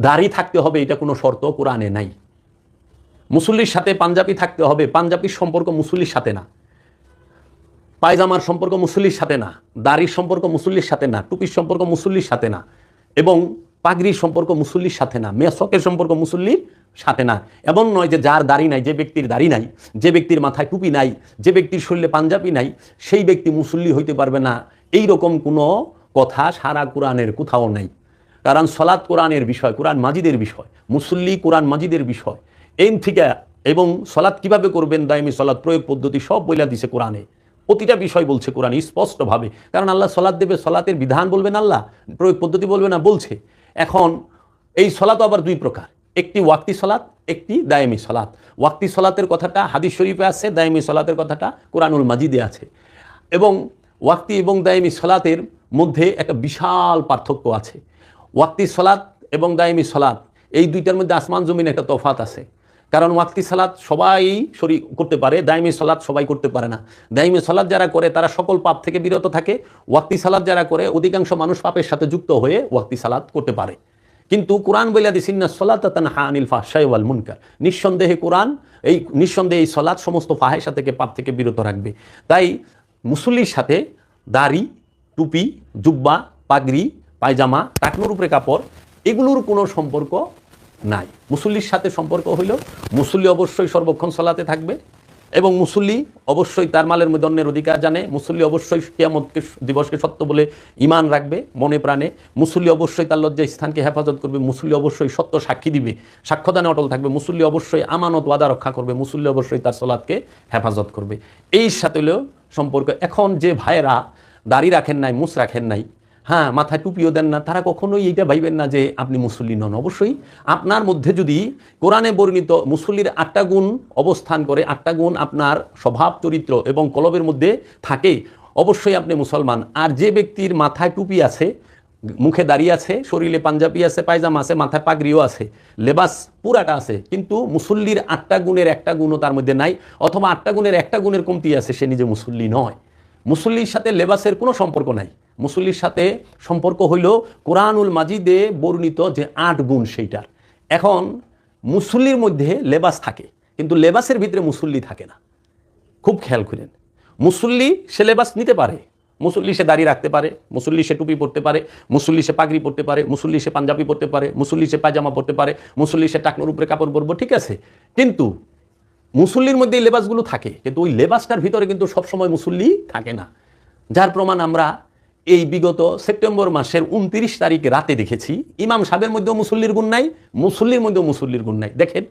দাড়ি থাকতে হবে, এটা কোনো শর্ত কোরআনে নাই। মুসল্লির সাথে পাঞ্জাবি থাকতে হবে, পাঞ্জাবির সম্পর্ক মুসল্লির সাথে না, পায়জামার সম্পর্ক মুসল্লির সাথে না, দাড়ির সম্পর্ক মুসল্লির সাথে না, টুপির সম্পর্ক মুসল্লির সাথে না, এবং পাগড়ির সম্পর্ক মুসল্লির সাথে না, মেসকের সম্পর্ক মুসল্লির সাথে না। এমন নয় যে যার দাড়ি নাই, যে ব্যক্তির দাড়ি নাই, যে ব্যক্তির মাথায় টুপি নাই, যে ব্যক্তির শরীরে পাঞ্জাবি নাই, সেই ব্যক্তি মুসল্লি হইতে পারবে না, এই রকম কোনো কথা সারা কোরআনের কোথাও নাই। কারণ সলাৎ কোরআনের বিষয়, কোরআন মাজিদের বিষয়, মুসল্লি কোরআন মাজিদের বিষয়। এই থেকে এবং সলাৎ কিভাবে করবেন, দায়মি সলাৎ প্রয়োগ পদ্ধতি সব বইলা দিছে কোরআনে, প্রতিটা বিষয় বলছে কোরআন স্পষ্টভাবে। কারণ আল্লাহ সলাৎ দেবে, সলাতের বিধান বলবেন আল্লাহ, প্রয়োগ পদ্ধতি বলবে না, বলছে। এখন এই সলাৎ আবার 2 প্রকার, একটি ওয়াক্তি সলাৎ, একটি দায়মি সলাৎ। ওয়াক্তি সলাতের কথাটা হাদিস শরীফে আছে, দায়মি সলাতের কথাটা কোরআনুল মাজিদে আছে। এবং ওয়াক্তি এবং দায়মি সলাতের মধ্যে একটা বিশাল পার্থক্য আছে। ওয়াক্তি সলাৎ এবং দায়মি সলাৎ এই দুইটার মধ্যে আসমান জমিন একটা তফাৎ আছে। কারণ ওয়াক্তি সালাত সবাই শরীক করতে পারে, দায়মি সালাত সবাই করতে পারে না। দায়মি সালাত যারা করে তারা সকল পাপ থেকে বিরত থাকে। ওয়াক্তি সালাত যারা করে অধিকাংশ মানুষ পাপের সাথে যুক্ত হয়ে ওয়াক্তি সালাত করতে পারে। কিন্তু কোরআন বলে দিছে ইন্নাস সালাতা তানহা আনিল ফাহশাই ওয়াল মুনকার, নিঃসন্দেহে কোরআন নিঃসন্দেহে এই সালাত সমস্ত ফাহেশা থেকে, পাপ থেকে বিরত রাখবে। তাই মুসল্লির সাথে দাড়ি, টুপি, জুব্বা, পাগড়ি, পায়জামা, টাকনোর উপরে কাপড় এগুলোর কোনো সম্পর্ক নাই। মুসল্লির সাথে সম্পর্ক হইল মুসল্লি অবশ্যই সর্বক্ষণ সলাতে থাকবে এবং মুসল্লি অবশ্যই তার মালের মধ্যে অন্যের অধিকার জানে, মুসল্লি অবশ্যই কিয়ামত দিবসকে সত্য বলে ঈমান রাখবে মনে প্রাণে, মুসল্লি অবশ্যই তার লজ্জা স্থানকে হেফাজত করবে, মুসল্লি অবশ্যই সত্য সাক্ষী দিবে, সাক্ষ্যদানে অটল থাকবে, মুসল্লি অবশ্যই আমানত ওয়াদা রক্ষা করবে, মুসল্লি অবশ্যই তার সলাৎকে হেফাজত করবে। এই সাথে হলেও সম্পর্ক। এখন যে ভাইয়েরা দাড়ি রাখেন নাই, মুছ রাখেন নাই, হ্যাঁ মাথায় টুপিও দেন না, তারা কখনোই এইটা ভাইবেন না যে আপনি মুসল্লি নন। অবশ্যই আপনার মধ্যে যদি কোরআনে বর্ণিত মুসল্লির 8টা গুণ অবস্থান করে, 8টা গুণ আপনার স্বভাব চরিত্র এবং কলবের মধ্যে থাকে, অবশ্যই আপনি মুসলমান। আর যে ব্যক্তির মাথায় টুপি আছে, মুখে দাঁড়িয়ে আছে, শরীরে পাঞ্জাবি আছে, পায়জামা আছে, মাথায় পাগড়িও আছে, লেবাস পুরাটা আছে, কিন্তু মুসল্লির 8টা গুণের একটা গুণও তার মধ্যে নাই, অথবা 8টা গুণের একটা গুণের কমতি আছে, সে নিজে মুসল্লি নয়। মুসল্লির সাথে লেবাসের কোনো সম্পর্ক নাই। মুসল্লির সাথে সম্পর্ক হইল কোরআনুল মাজিদে বর্ণিত যে 8 গুণ সেইটার। এখন মুসল্লির মধ্যে লেবাস থাকে, কিন্তু লেবাসের ভিতরে মুসল্লি থাকে না। খুব খেয়াল করেন, মুসল্লি সে লেবাস নিতে পারে, মুসল্লি সে দাড়ি রাখতে পারে, মুসল্লি সে টুপি পরতে পারে, মুসল্লি সে পাগড়ি পরতে পারে, মুসল্লি সে পাঞ্জাবি পরতে পারে, মুসল্লি সে পায়জামা পরতে পারে, মুসল্লি সে টাকনোর উপরে কাপড় পরবো, ঠিক আছে। কিন্তু মুসল্লির মধ্যে এই লেবাসগুলো থাকে, কিন্তু ওই লেবাসটার ভিতরে কিন্তু সবসময় মুসল্লি থাকে না। যার প্রমাণ আমরা এই বিগত সেপ্টেম্বর মাসের 29 তারিখ রাতে দেখেছি, ইমাম সাহেবের মধ্যেও মুসল্লির গুণ নাই, মুসল্লির মধ্যেও মুসল্লির গুণ নাই। দেখেন,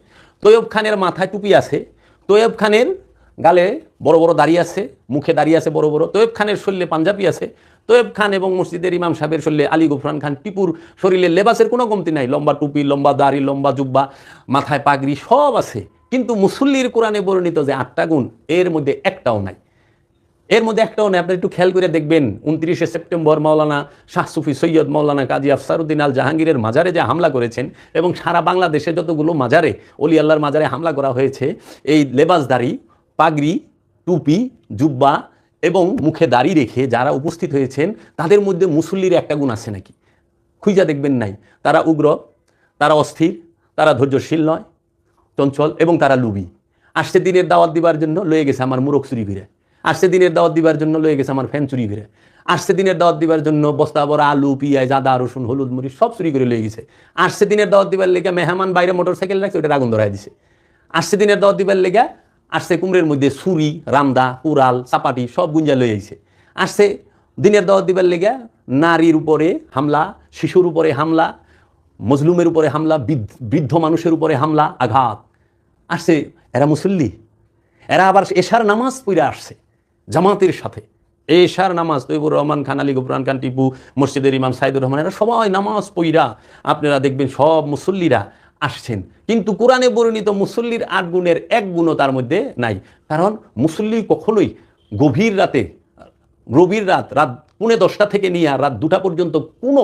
তৈয়ব খানের মাথায় টুপি আছে, তৈয়ব খানের গালে বড় বড় দাড়ি আছে, মুখে দাড়ি আছে বড় বড়, তৈয়ব খানের শরীরে পাঞ্জাবি আছে, তৈয়ব খান এবং মসজিদের ইমাম সাহেবের শরীরে, আলী গফরান খান টিপুর শরীরে লেবাসের কোনো কমতি নাই, লম্বা টুপি, লম্বা দাড়ি, লম্বা জুব্বা, মাথায় পাগড়ি সব আছে। কিন্তু মুসল্লির কোরআনে বর্ণিত যে 8টা গুণ, এর মধ্যে একটাও নাই, এর মধ্যে একটাও নেই। আপনি একটু খেয়াল করে দেখবেন, 29শে সেপ্টেম্বর মাওলানা শাহ সুফি সৈয়দ মাওলানা কাজী আফসারউদ্দিন আল জাহাঙ্গীরের মাজারে যে হামলা করেছেন, এবং সারা বাংলাদেশে যতগুলো মাজারে, অলি আল্লাহর মাজারে হামলা করা হয়েছে, এই লেবাসদারি, পাগড়ি, টুপি, জুব্বা এবং মুখে দাড়ি রেখে যারা উপস্থিত হয়েছেন, তাদের মধ্যে মুসল্লির একটা গুণ আছে নাকি? খুঁজা দেখবেন নাই। তারা উগ্র, তারা অস্থির, তারা ধৈর্যশীল নয়, চঞ্চল, এবং তারা লুবি। আসছে দিনের দাওয়াত দিবার জন্য, লয়ে গেছে আমার মুরগ চুরি করে, আসছে দিনের দাওয়াত দিবার জন্য লয়ে গেছে আমার ফ্যান চুরি করে, আসছে দিনের দাওয়াত দিবার জন্য বস্তা বড় আলু, পিঁয়াজ, আদা, রসুন, হলুদ, মরিচ সব চুরি করে লয়ে গেছে। আসছে দিনের দাওয়াত দিবার লেগে মেহমান বাইরে মোটর সাইকেল রাখছে, ওটা আগুন ধরাই দিছে। আসছে দিনের দাওয়াত দিবার লেগে আসছে কুমড়ের মধ্যে ছুরি, রামদা, কুড়াল, চাপাটি সব গুঞ্জা লয়ে আইছে। আসছে দিনের দাওয়াত দিবার লেগে নারীর উপরে হামলা, শিশুর উপরে হামলা, মজলুমের উপরে হামলা, বৃদ্ধ মানুষের উপরে হামলা, আঘাত। আসছে এরা মুসল্লি, এরা আবার এশার নামাজ পড়ে আসছে জামাতের সাথে। এশার নামাজ তৈবুর রহমান খান, আলী গফরান খান টিপু, মসজিদের ইমাম সাইদুর রহমান, এরা সবাই নামাজ পড়া আপনারা দেখবেন সব মুসল্লিরা আসছেন। কিন্তু কোরআনে বর্ণিত মুসল্লির 8 গুণের 1 গুণও তার মধ্যে নাই। কারণ মুসল্লি কখনোই গভীর রাতে, রবির রাত 10:45 থেকে নিয়ে রাত 2টা পর্যন্ত কোনো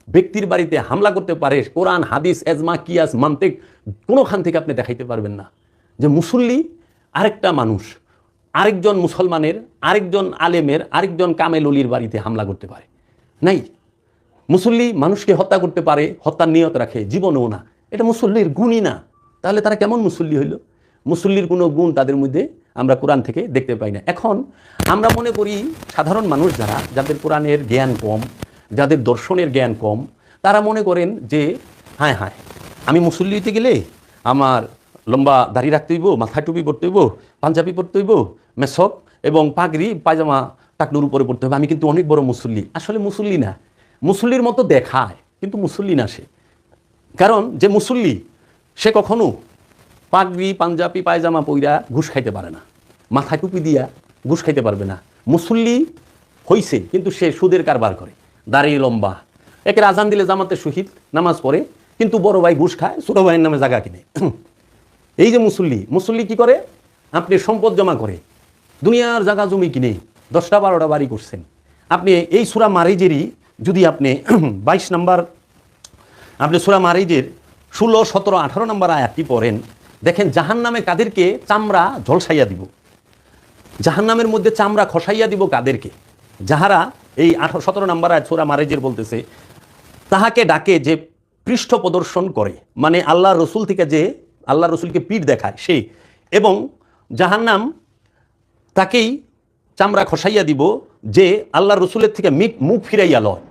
ব্যক্তির বাড়িতে হামলা করতে পারে, কোরআন, হাদিস, এজমা, কিয়াস, মান্তিক কোনোখান থেকে আপনি দেখাইতে পারবেন না যে মুসল্লি আরেকটা মানুষ, আরেকজন মুসলমানের, আরেকজন আলেমের, আরেকজন কামেল অলির বাড়িতে হামলা করতে পারে। নাই। মুসল্লি মানুষকে হত্যা করতে পারে, হত্যার নিয়ত রাখে, জীবনেও না। এটা মুসল্লির গুণই না। তাহলে তারা কেমন মুসল্লি হইল? মুসল্লির কোনো গুণ তাদের মধ্যে আমরা কোরআন থেকে দেখতে পাই না। এখন আমরা মনে করি সাধারণ মানুষ যারা, যাদের কোরআনের জ্ঞান কম, যাদের দর্শনের জ্ঞান কম, তারা মনে করেন যে হ্যাঁ হ্যাঁ আমি মুসল্লি হইতে গেলে আমার লম্বা দাড়ি রাখতে হইব, মাথায় টুপি পরতে হইব, পাঞ্জাবি পরতে হইব, মেসক এবং পাগড়ি, পায়জামা টাকনুর উপরে পড়তে হবে, আমি কিন্তু অনেক বড় মুসল্লি। আসলে মুসল্লি না, মুসল্লির মতো দেখায়, কিন্তু মুসল্লি না সে। কারণ যে মুসল্লি, সে কখনো পাগড়ি, পাঞ্জাবি, পায়জামা পইরা ঘুষ খাইতে পারে না, মাথায় টুপি দিয়া ঘুষ খাইতে পারবে না। মুসল্লি হইছে, কিন্তু সে সুদের কারবার করে, দাঁড়িয়ে লম্বা, একের আজান দিলে জামাতে শহীদ নামাজ পড়ে, কিন্তু বড় ভাই ঘুষ খায়, ছোট ভাইয়ের নামে জায়গা কিনে। এই যে মুসল্লি, মুসল্লি কি করে? আপনি সম্পদ জমা করে, দুনিয়ার জায়গা জমি কিনে 10টা 12টা বাড়ি করছেন। আপনি এই সূরা মারিজেরই যদি আপনি 22 নম্বর, আপনি সূরা মারিজের 16, 17, 18 নম্বর আয়াতটি পড়েন, দেখেন জাহান্নামে কাদেরকে চামড়া ঝলসাইয়া দিব, জাহান্নামের মধ্যে চামড়া খসাইয়া দিব কাদেরকে? যাহারা, এই 17 নম্বর আয়াত সূরা মারিজের বলতেছে, তাহাকে ডাকে যে পৃষ্ঠ প্রদর্শন করে, মানে আল্লাহ রসুল থেকে যে আল্লাহ রসুলকে পিঠ দেখায় সে, এবং জাহান্নাম তাকেই চামড়া খসাইয়া দিব যে আল্লাহ রসুলের থেকে মুখ ফিরাইয়া লয়,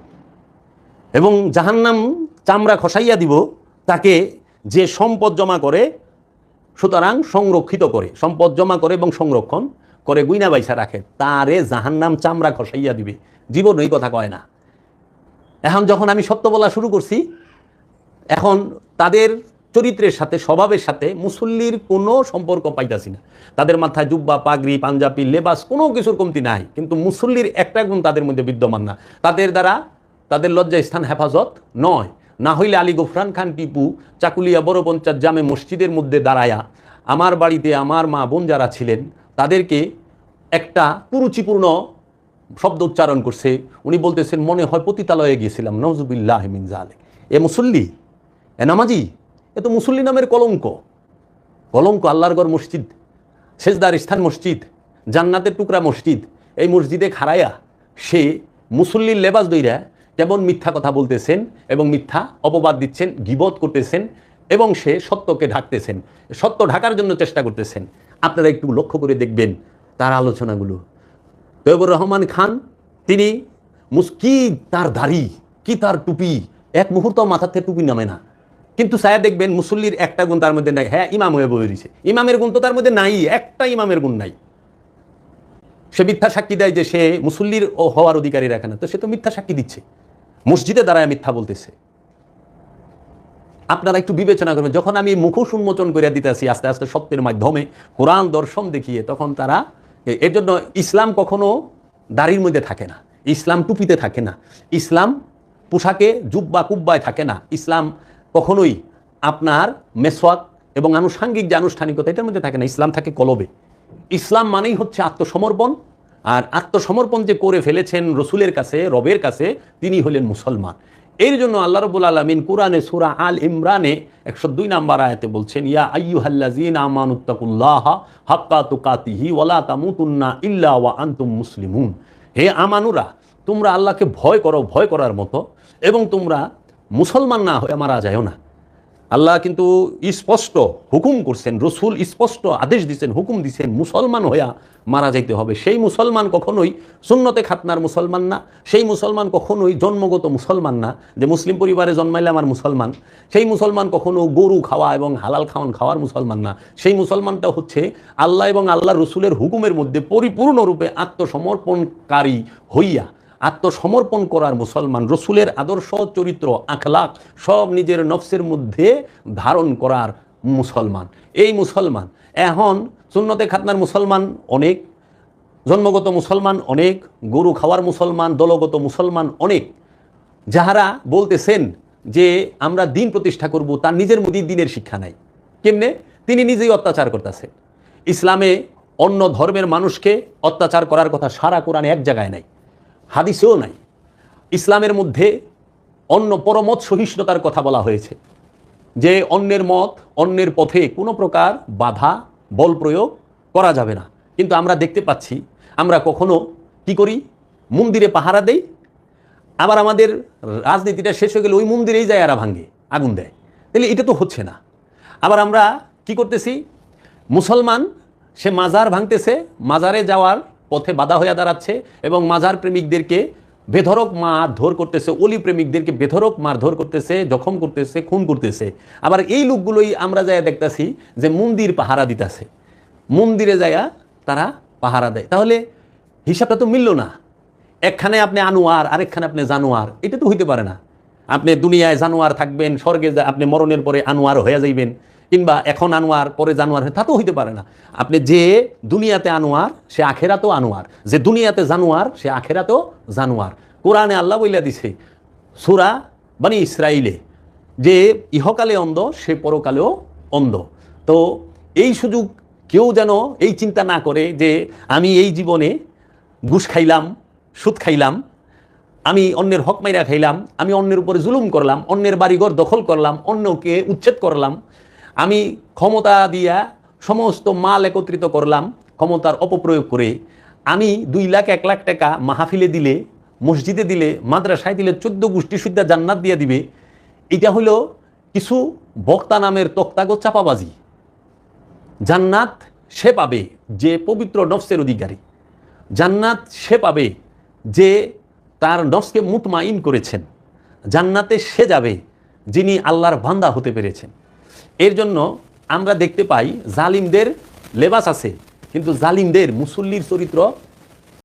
এবং জাহান্নাম চামড়া খসাইয়া দিব তাকে যে সম্পদ জমা করে সুতরাং সংরক্ষিত করে, সম্পদ জমা করে এবং সংরক্ষণ করে গুইনা বাইসা রাখে, তারে জাহান্নাম চামড়া খসাইয়া দিবে, জীবন এই কথা কয় না। এখন যখন আমি সত্য বলা শুরু করছি, এখন তাদের চরিত্রের সাথে, স্বভাবের সাথে মুসল্লির কোনো সম্পর্ক পাইতাছি না। তাদের মাথায় জুব্বা, পাগড়ি, পাঞ্জাবি, লেবাস কোনো কিছুর কমতি নাই, কিন্তু মুসল্লির একটা গুণ তাদের মধ্যে বিদ্যমান না। তাদের দ্বারা তাদের লজ্জা স্থান হেফাজত নয়। না হইলে আলী গফরান খান টিপু চাকুলিয়া বড় পঞ্চায়েত জামে মসজিদের মধ্যে দাঁড়ায়া আমার বাড়িতে আমার মা বোন যারা ছিলেন তাদেরকে একটা কুরুচিপূর্ণ শব্দ উচ্চারণ করছে। উনি বলতেছেন মনে হয় পতিতালয়ে গিয়েছিলাম, নওজুবিল্লাহ মিন যালিক। এ মুসল্লি, এ নামাজি, এ তো মুসল্লি নামের কলঙ্ক। কলঙ্ক। আল্লাহর ঘর মসজিদ, সেজদার স্থান মসজিদ, জান্নাতের টুকরা মসজিদ, এই মসজিদে খাড়াইয়া সে মুসল্লির লেবাস দইরা কেমন মিথ্যা কথা বলতেছেন এবং মিথ্যা অপবাদ দিচ্ছেন, গীবত করতেছেন এবং সে সত্যকে ঢাকতেছেন, সত্য ঢাকার জন্য চেষ্টা করতেছেন। আপনারা একটু লক্ষ্য করে দেখবেন তার আলোচনাগুলো। তৈয়বুর রহমান খান, তিনি কি তার দাড়ি, কি তার টুপি, এক মুহূর্ত মাথার থেকে টুপি নামে না, কিন্তু সায়া দেখবেন মুসল্লির একটা গুণ তার মধ্যে নাই। হ্যাঁ, ইমাম হয়ে বলে দিছে, ইমামের গুণ তো তার মধ্যে নাই, একটা ইমামের গুণ নাই। সে মিথ্যা সাক্ষী দেয় যে সে মুসল্লির হওয়ার অধিকারী রাখে না, তো সে তো মিথ্যা সাক্ষী দিচ্ছে, মসজিদে দাঁড়ায় মিথ্যা বলতেছে। আপনারা একটু বিবেচনা করবেন, যখন আমি মুখোশ উন্মোচন করে দিতেছি আস্তে আস্তে সত্যের মাধ্যমে, কোরআন দর্শন দেখিয়ে, তখন তারা, এর জন্য ইসলাম কখনো দাড়ির মধ্যে থাকে না, ইসলাম টুপিতে থাকে না, ইসলাম পোশাকে জুব্বা কুব্বায় থাকে না, ইসলাম কখনোই আপনার মেসওয়াক এবং আনুষাঙ্গিক যে আনুষ্ঠানিকতা এটার মধ্যে থাকে না। ইসলাম থাকে কলবে। ইসলাম মানেই হচ্ছে আত্মসমর্পণ, আর আত্মসমর্পণ যে করে ফেলেছেন রসুলের কাছে, রবের কাছে, তিনি হলেন মুসলমান। এর জন্য আল্লাহ রাব্বুল আলামিন কোরআনে সূরা আল ইমরানে 102 নম্বর আয়াতে বলছেন, ইয়া আইয়ুহাল্লাযীনা আমানুত্তাকুল্লাহা হাক্কা তুকাতিহি ওয়ালা তামুতুন্না ইল্লা ওয়া আনতুম মুসলিমুন। হে আমানুরা, তোমরা আল্লাহকে ভয় করো ভয় করার মতো, এবং তোমরা মুসলমান না হয়ে মারা যায়ও না। আল্লাহ কিন্তু স্পষ্ট হুকুম করছেন, রসুল স্পষ্ট আদেশ দিচ্ছেন, হুকুম দিচ্ছেন, মুসলমান হইয়া মারা যাইতে হবে। সেই মুসলমান কখনোই সুন্নতে খাতনার মুসলমান না, সেই মুসলমান কখনোই জন্মগত মুসলমান না, যে মুসলিম পরিবারে জন্মাইলে আমার মুসলমান। সেই মুসলমান কখনো গরু খাওয়া এবং হালাল খাওয়ার মুসলমান না। সেই মুসলমানটা হচ্ছে আল্লাহ এবং আল্লাহ রসুলের হুকুমের মধ্যে পরিপূর্ণরূপে আত্মসমর্পণকারী হইয়া, আত্মসমর্পণ করার মুসলমান, রসুলের আদর্শ, চরিত্র, আখলাক সব নিজের নফসের মধ্যে ধারণ করার মুসলমান। এই মুসলমান। এখন সুন্নতে খাতনার মুসলমান অনেক, জন্মগত মুসলমান অনেক, গরু খাওয়ার মুসলমান, দলগত মুসলমান অনেক। যাহারা বলতেছেন যে আমরা দিন প্রতিষ্ঠা করব, তার নিজের মধ্যে দিনের শিক্ষা নাই। কেমনে? তিনি নিজেই অত্যাচার করতেছেন। ইসলামে অন্য ধর্মের মানুষকে অত্যাচার করার কথা সারা কোরআনে এক জায়গায় নাই, হাদিসেও নাই। ইসলামের মধ্যে অন্য পরমত সহিষ্ণুতার কথা বলা হয়েছে, যে অন্যের মত, অন্যের পথে কোনো প্রকার বাধা, বল প্রয়োগ করা যাবে না। কিন্তু আমরা দেখতে পাচ্ছি, আমরা কখনো কি করি, মন্দিরে পাহারা দেই, আবার আমাদের রাজনীতিটা শেষ হয়ে গেলে ওই মন্দিরেই যায় এরা ভাঙে, আগুন দেয়। তাহলে এটা তো হচ্ছে না। আবার আমরা কি করতেছি, মুসলমান সে মাজার ভাঙতেছে, মাজারে যাওয়ার পথে বাধা হয়ে দাঁড়াচ্ছে এবং মাজার প্রেমিকদেরকে বেধরক মারধর করতেছে, অলি প্রেমিকদেরকে বেধরক মারধর করতেছে, জখম করতেছে, খুন করতেছে। আবার এই লোকগুলোই আমরা যাইয়া দেখতেছি যে মন্দির পাহারা দিতেছে, মন্দিরে যাইয়া তারা পাহারা দেয়। তাহলে হিসাবটা তো মিলল না। একখানে আপনি আনোয়ার, আরেকখানে আপনি জানোয়ার, এটা তো হইতে পারে না। আপনি দুনিয়ায় জানোয়ার থাকবেন, স্বর্গে আপনি মরণের পরে আনোয়ার হয়ে যাইবেন, কিংবা এখন আনোয়ার পরে জানোয়ার, তা তো হইতে পারে না। আপনি যে দুনিয়াতে আনোয়ার সে আখেরাতেও আনোয়ার, যে দুনিয়াতে জানোয়ার সে আখেরাতেও জানোয়ার। কোরআনে আল্লাহ বইলা দিছে সূরা বনী ইসরাইলে যে ইহকালে অন্ধ সে পরকালেও অন্ধ। তো এই সুযোগ কেউ যেন এই চিন্তা না করে যে আমি এই জীবনে ঘুষ খাইলাম, সুদ খাইলাম, আমি অন্যের হক মাইরা খাইলাম, আমি অন্যের উপরে জুলুম করলাম, অন্যের বাড়িঘর দখল করলাম, অন্যকে উচ্ছেদ করলাম, আমি ক্ষমতা দিয়া সমস্ত মাল একত্রিত করলাম, ক্ষমতার অপপ্রয়োগ করে আমি 2 লাখ 1 লাখ টাকা মাহফিলে দিলে, মসজিদে দিলে, মাদ্রাসায় দিলে 14 গোষ্ঠী সুদ্ধা জান্নাত দিয়ে দিবে। এটা হলো কিছু বক্তা নামের তক্তাগো চাপাবাজি। জান্নাত সে পাবে যে পবিত্র নফসের অধিকারী, জান্নাত সে পাবে যে তার নফসকে মুতমাইন করেছেন, জান্নাতে সে যাবে যিনি আল্লাহর বান্দা হতে পেরেছেন। এর জন্য আমরা দেখতে পাই জালিমদের লেবাস আছে, কিন্তু জালিমদের মুসল্লির চরিত্র